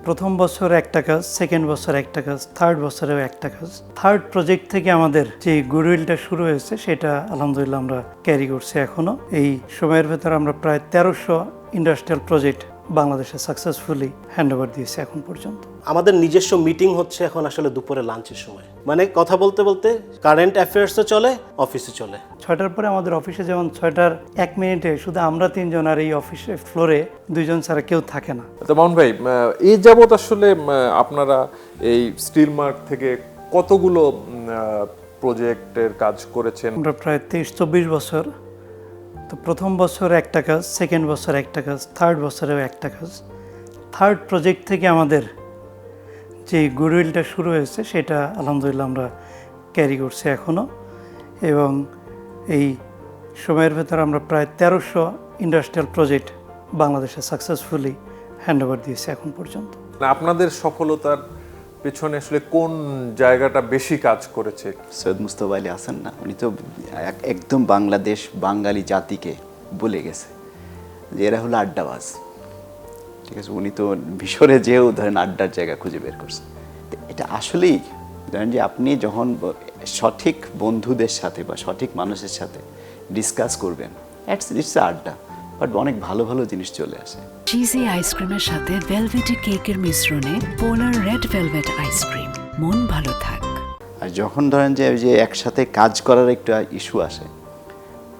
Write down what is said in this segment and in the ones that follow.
প্রথম বছর একটা কাজ, সেকেন্ড বছর একটা কাজ, থার্ড বছরেও একটা কাজ। থার্ড প্রজেক্ট থেকে আমাদের যে গুডউইলটা শুরু হয়েছে সেটা আলহামদুলিল্লাহ আমরা ক্যারি করছি এখনো। এই সময়ের ভেতর আমরা প্রায় 1300 ইন্ডাস্ট্রিয়াল প্রজেক্ট বাংলাদেশে সাকসেসফুলি হ্যান্ডওভার দিয়েছি এখন পর্যন্ত। আমাদের নিজস্ব মিটিং হচ্ছে এখন আসলে দুপুরে লাঞ্চের সময়, মানে কথা বলতে বলতে কারেন্ট অ্যাফেয়ার্সও চলে, অফিসে চলে। 6টার পরে আমাদের অফিসে যেমন 6টার 1 মিনিটে শুধু আমরা 3 জন, আর এই অফিসে ফ্লোরে 2 জন ছাড়া কেউ থাকে না। তো মামুন ভাই, এই যাবত আসলে আপনারা এই স্টিল মার্ট থেকে কতগুলো প্রজেক্টের কাজ করেছেন? আমরা প্রায় 23-24 বছর। তো প্রথম বছর একটা কাজ, সেকেন্ড বছর একটা কাজ, থার্ড বছরেও একটা কাজ। থার্ড প্রজেক্ট থেকে আমাদের যে গুডউইলটা শুরু হয়েছে সেটা আলহামদুলিল্লাহ আমরা ক্যারি করছি এখনো। এবং এই সময়ের ভেতর আমরা প্রায় 1300 ইন্ডাস্ট্রিয়াল প্রজেক্ট বাংলাদেশে সাকসেসফুলি হ্যান্ডওভার দিয়েছি এখন পর্যন্ত। আপনাদের সফলতার পেছনে আসলে কোন জায়গাটা বেশি কাজ করেছে? সৈয়দ মুস্তফা আলী হাসান না, উনি তো একদম বাংলাদেশ বাঙালি জাতিকে বলে গেছে যে এরা হলো আড্ডাবাজ। ঠিক আছে, উনি তো মিশরে যেও ধরেন আড্ডার জায়গা খুঁজে বের করছেন। এটা আসলেই ধরেন যে আপনি যখন সঠিক বন্ধুদের সাথে বা সঠিক মানুষের সাথে ডিসকাস করবেন, ইটস আড্ডা, বাট অনেক ভালো ভালো জিনিস চলে আসে। চিজি আইসক্রিমের সাথে ভেলভেটি কেকের মিশ্রণে পোলার রেড ভেলভেট আইসক্রিম, মন ভালো থাক। আর যখন ধরেন যে ওই যে একসাথে কাজ করার একটা ইস্যু আসে,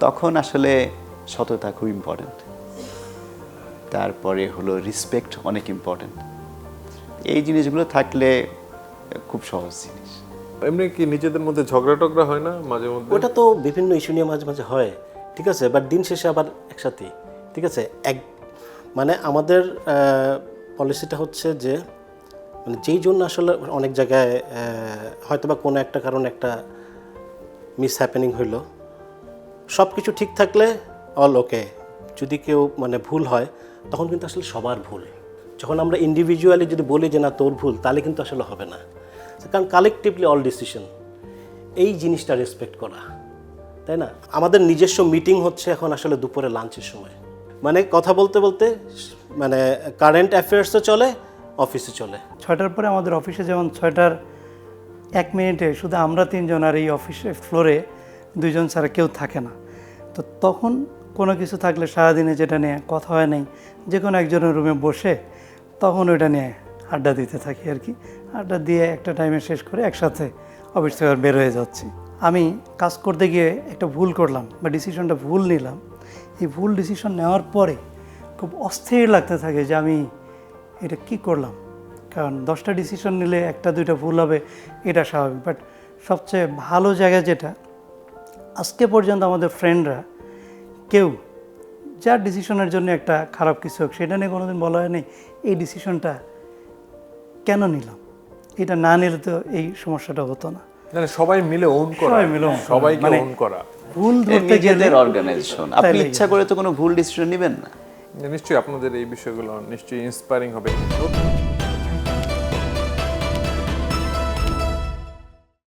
তখন আসলে সততা খুব ইম্পর্ট্যান্ট। তারপরে হলো রেসপেক্ট অনেক ইম্পর্ট্যান্ট। এই জিনিসগুলো থাকলে খুব সহজ জিনিস। এমনি কি নিজেদের মধ্যে ঝগড়া টগড়া হয় না মাঝে মধ্যে? ওটা তো বিভিন্ন ইস্যু নিয়ে মাঝে মাঝে হয়, ঠিক আছে, বাট দিন শেষে আবার একসাথেই, ঠিক আছে। মানে আমাদের পলিসিটা হচ্ছে যে মানে যেই জন্য আসলে অনেক জায়গায় হয়তো বা কোনো একটা কারণ একটা মিস হ্যাপেনিং হইলো, সব কিছু ঠিক থাকলে অল ওকে। যদি কেউ মানে ভুল হয় তখন কিন্তু আসলে সবার ভুল। যখন আমরা ইন্ডিভিজুয়ালি যদি বলি যে না তোর ভুল, তাহলে কিন্তু আসলে হবে না, কারণ কালেকটিভলি অল ডিসিশন, এই জিনিসটা রেসপেক্ট করা, তাই না? আমাদের নিজস্ব মিটিং হচ্ছে এখন আসলে দুপুরে লাঞ্চের সময়, মানে কথা বলতে বলতে মানে কারেন্ট অ্যাফেয়ার্সও চলে, অফিসে চলে। 6টার পরে আমাদের অফিসে যেমন 6টার 1 মিনিটে শুধু আমরা 3 জন, আর এই অফিসে ফ্লোরে 2 জন ছাড়া কেউ থাকে না। তো তখন কোনো কিছু থাকলে সারাদিনে যেটা নিয়ে কথা হয় নাই, যে কোনো একজনের রুমে বসে তখন ওইটা নিয়ে আড্ডা দিতে থাকি আর কি। আড্ডা দিয়ে একটা টাইমে শেষ করে একসাথে অফিস থেকে বের হয়ে যাচ্ছি। আমি কাজ করতে গিয়ে একটা ভুল করলাম বা ডিসিশনটা ভুল নিলাম, এই ভুল ডিসিশন নেওয়ার পরে খুব অস্থির লাগতে থাকে যে আমি এটা কি করলাম। কারণ 10টা ডিসিশন নিলে 1-2টা ভুল হবে, এটা স্বাভাবিক। বাট সবচেয়ে ভালো জায়গা যেটা, আজকে পর্যন্ত আমাদের ফ্রেন্ডরা কেউ যার ডিসিশনের জন্য একটা খারাপ কিছু হোক সেটা নিয়ে কোনোদিন বলা হয়নি এই ডিসিশনটা কেন নিলাম, এটা না নিলে তো এই সমস্যাটা হতো না। মানে সবাই মিলে ওন করা, সবাই মিলে own করা। সবাইকে মানে ওন করা। ভুল ধরতে গেলে নিজেদের অর্গানাইজেশন, আপনি ইচ্ছা করে তো কোনো ভুল ডিসিশন নেবেন না। নিশ্চয়ই আপনাদের এই বিষয়গুলো নিশ্চয়ই ইন্সপায়ারিং হবে।